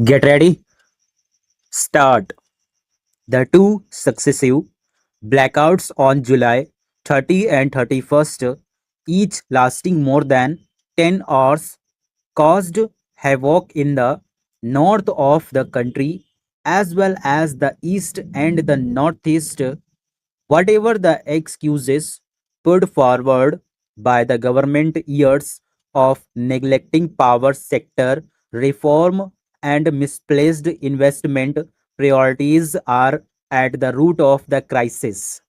Get ready, start. The two successive blackouts on July 30 and 31st, each lasting more than 10 hours, caused havoc in the north of the country as well as the east and the northeast. Whatever the excuses put forward by the government, years of neglecting power sector reform and misplaced investment priorities are at the root of the crisis.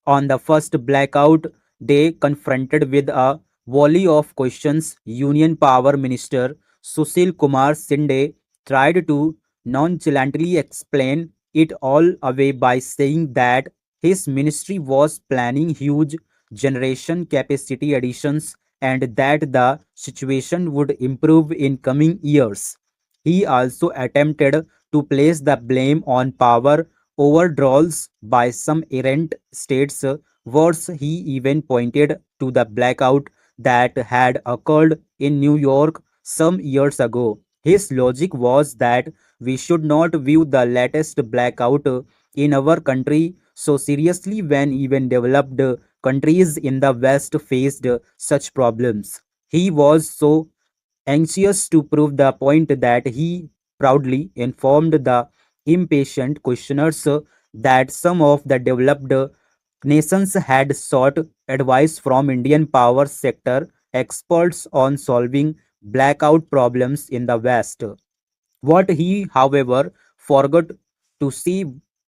On the first blackout day, confronted with a volley of questions, Union Power Minister Sushil Kumar Sinde tried to nonchalantly explain it all away by saying that his ministry was planning huge generation capacity additions and that the situation would improve in coming years. He also attempted to place the blame on power overdraws by some errant states. Worse, he even pointed to the blackout that had occurred in New York some years ago. His logic was that we should not view the latest blackout in our country so seriously when even developed countries in the West faced such problems. He was so anxious to prove the point that he proudly informed the impatient questioners that some of the developed nations had sought advice from Indian power sector experts on solving blackout problems in the West. What he, however, forgot to see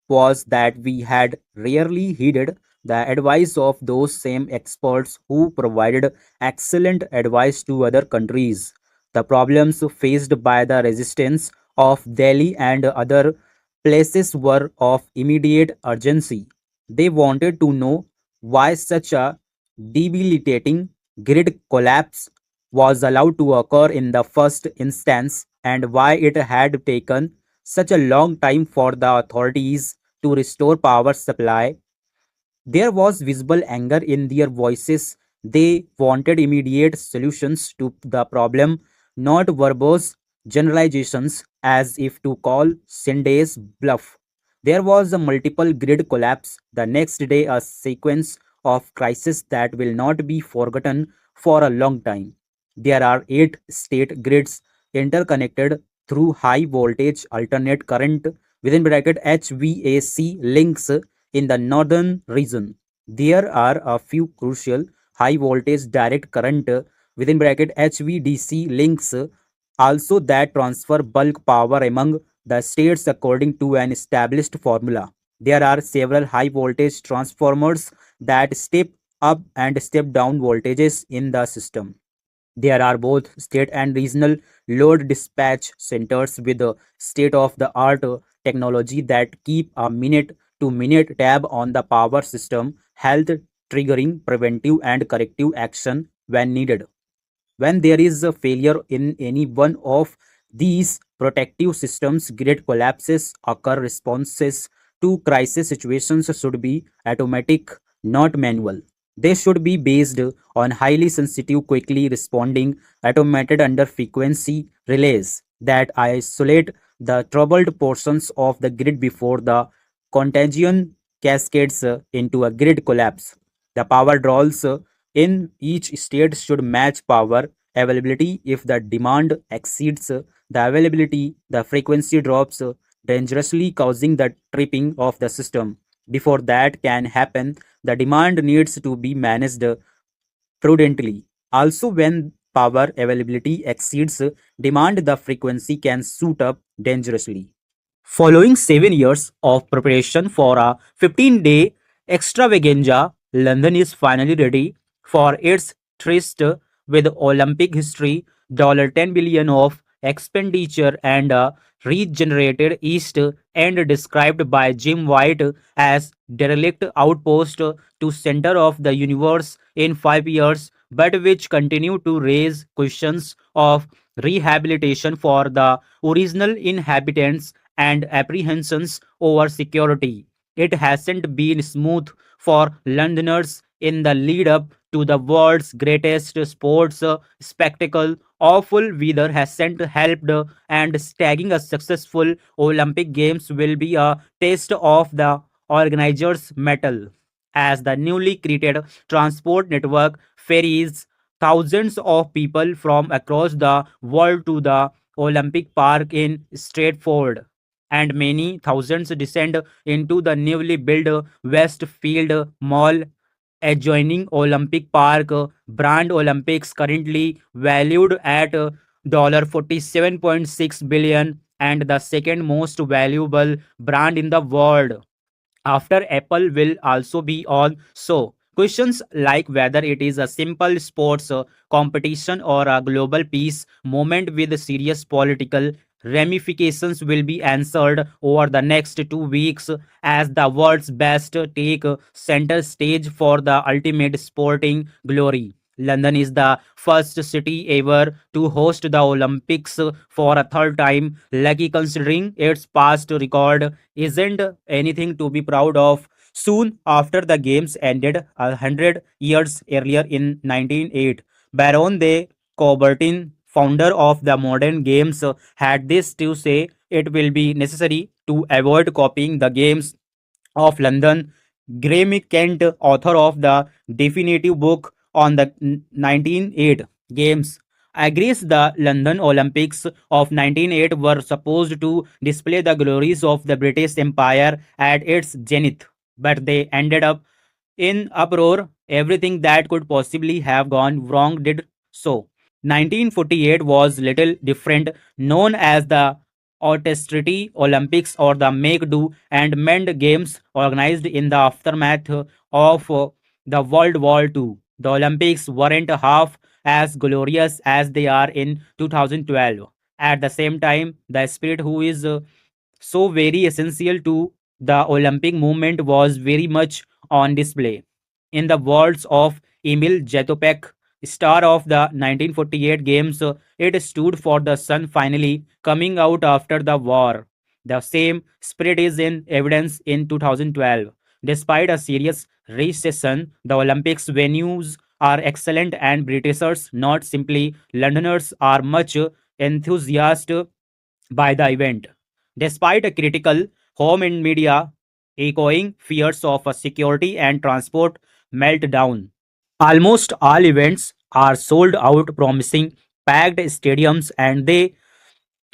was that we had rarely heeded the advice of those same experts who provided excellent advice to other countries. The problems faced by the resistance of Delhi and other places were of immediate urgency. They wanted to know why such a debilitating grid collapse was allowed to occur in the first instance and why it had taken such a long time for the authorities to restore power supply. There was visible anger in their voices. They wanted immediate solutions to the problem, not verbose generalizations as if to call Sunday's bluff. There was a multiple grid collapse. The next day, a sequence of crises that will not be forgotten for a long time. There are eight state grids interconnected through high voltage alternate current within bracket HVAC links in the northern region. There are a few crucial high voltage direct current within bracket HVDC links also that transfer bulk power among the states according to an established formula. There are several high voltage transformers that step up and step down voltages in the system. There are both state and regional load dispatch centers with state of the art technology that keep a minute to minute tab on the power system health, triggering preventive and corrective action when needed. When there is a failure in any one of these protective systems, great collapses occur. Responses to crisis situations should be automatic, not manual. They should be based on highly sensitive, quickly responding, automated under frequency relays that isolate the troubled portions of the grid before the contagion cascades into a grid collapse. The power draws in each state should match power availability. If the demand exceeds the availability, the frequency drops dangerously, causing the tripping of the system. Before that can happen, the demand needs to be managed prudently. Also, when power availability exceeds demand, the frequency can shoot up dangerously. Following 7 years of preparation for a 15-day extravaganza, London is finally ready for its tryst with Olympic history, $10 billion of expenditure and a regenerated East End described by Jim White as derelict outpost to center of the universe in 5 years, but which continue to raise questions of rehabilitation for the original inhabitants and apprehensions over security. It hasn't been smooth for Londoners in the lead up to the world's greatest sports spectacle awful weather hasn't helped, and stagging a successful Olympic Games will be a test of the organizers' mettle. As the newly created transport network ferries thousands of people from across the world to the Olympic Park in Stratford, and many thousands descend into the newly built Westfield Mall adjoining Olympic Park. Brand Olympics currently valued at $47.6 billion and the second most valuable brand in the world after Apple will also be on. So, questions like whether it is a simple sports competition or a global peace movement with serious political ramifications will be answered over the next 2 weeks as the world's best take center stage for the ultimate sporting glory. London is the first city ever to host the Olympics for a third time, lucky considering its past record isn't anything to be proud of. Soon after the games ended, 100 years earlier in 1908, Baron de Coubertin, founder of the modern games, had this to say: it will be necessary to avoid copying the games of London. Graham Kent, author of the definitive book on the 1908 games, agrees the London Olympics of 1908 were supposed to display the glories of the British Empire at its zenith, but they ended up in uproar. Everything that could possibly have gone wrong did so. 1948 was little different, known as the Austerity Olympics or the Make Do and Mend Games, organized in the aftermath of the World War II. The Olympics weren't half as glorious as they are in 2012. At the same time, the spirit who is so very essential to the Olympic movement was very much on display. In the words of Emil Jetopek, star of the 1948 Games, it stood for the sun finally coming out after the war. The same spirit is in evidence in 2012. Despite a serious recession, the Olympics venues are excellent and Britishers, not simply Londoners, are much enthusiastic by the event. Despite a critical home and media echoing fears of a security and transport meltdown, almost all events are sold out, promising packed stadiums and the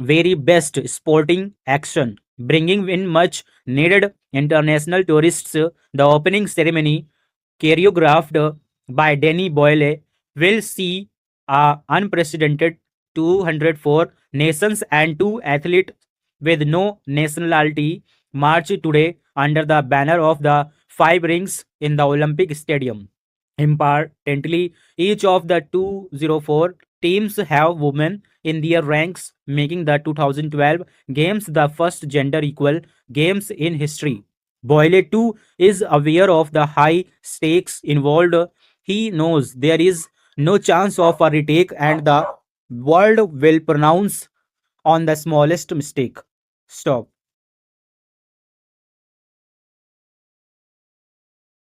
very best sporting action, bringing in much needed international tourists. The opening ceremony, choreographed by Danny Boyle, will see a unprecedented 204 nations and two athletes with no nationality march today under the banner of the five rings in the Olympic Stadium. Importantly, each of the 204 teams have women in their ranks, making the 2012 Games the first gender equal Games in history. Boyle too is aware of the high stakes involved. He knows there is no chance of a retake and the world will pronounce on the smallest mistake. Stop.